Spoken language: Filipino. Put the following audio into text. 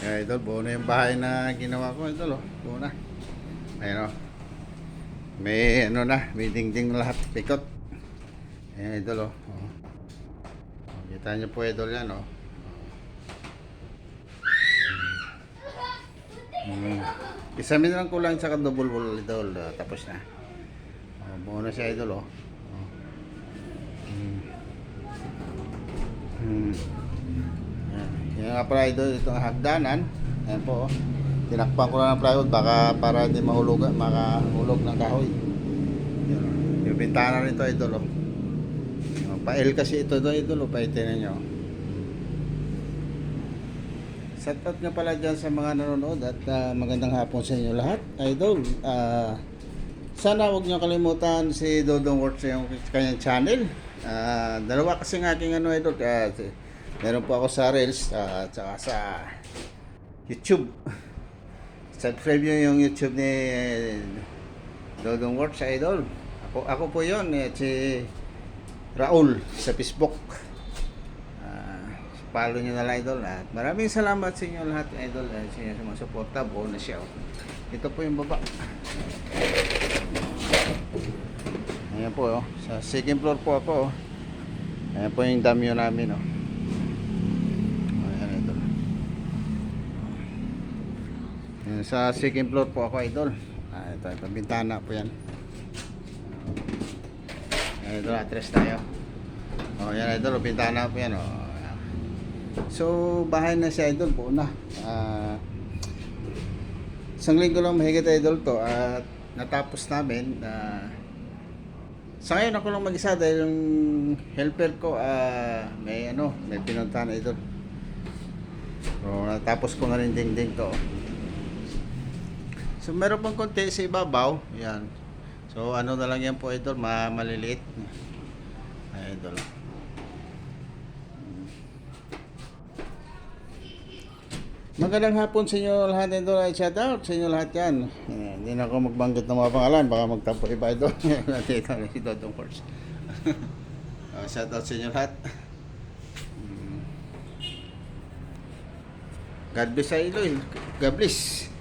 Kaya idol, buo na yung bahay na ginawa ko idol, oh. Buo na. Ayun, oh. May ano na, may dingding na lahat, pikot. Ayan idol, oh. Oh. Kita nyo po idol yan, oh. Isamin lang kulang sa kadubol idol, tapos na. Oh, buo na siya idol, oh. Oh. Yan nga pala idol, itong hagdanan. Ayan po, oh. Tinakpan ko lang ng plywood baka para hindi mahulog ng kahoy. Yan, oh. Yung bintana rin ito idol, oh. Pa-L kasi ito doon idol, oh. Paitinan nyo. Shoutout nga pala dyan sa mga nanonood at magandang hapon sa inyo lahat idol. Sana huwag nyo kalimutan si Dodong Works yung kanyang channel. Dalawa kasi ng aking ano idol, meron po ako sa Reels at saka sa YouTube. Subscribe nyo yung YouTube ni Dodong Works idol. Ako po yun, si Raul sa Facebook. Follow nyo na lang idol at maraming salamat sa inyo lahat idol sa inyo sa mga suporta. Buo na siya, oh. Ito po yung baba. Ayan po, oh. Sa second floor po ako, oh. Ayan po yung damyo namin, oh. Ayan idol. Ayan, sa second floor po ako idol. Ito bintana po yan. Ayan idol, address tayo. Ayan idol, bintana po yan, oh. So, bahay na siya idol, buo na. Isang linggo lang mahigit idol to at natapos namin. Sa ngayon ako lang mag-isa dahil yung helper ko may pinuntahan idol. So, natapos ko na rin dingding to. So, meron pang konti sa ibabaw. Yan. So, ano na lang yan po idol, maliliit. Ay, idol. Magandang hapon sa inyo lahat idol, ay shout out sa inyo lahat yan. Hindi na ako magbanggit ng mga pangalan, baka magtampo iba idol. Ito si Dodong Works. Shout out sa inyo lahat. God bless sa idol. God bless.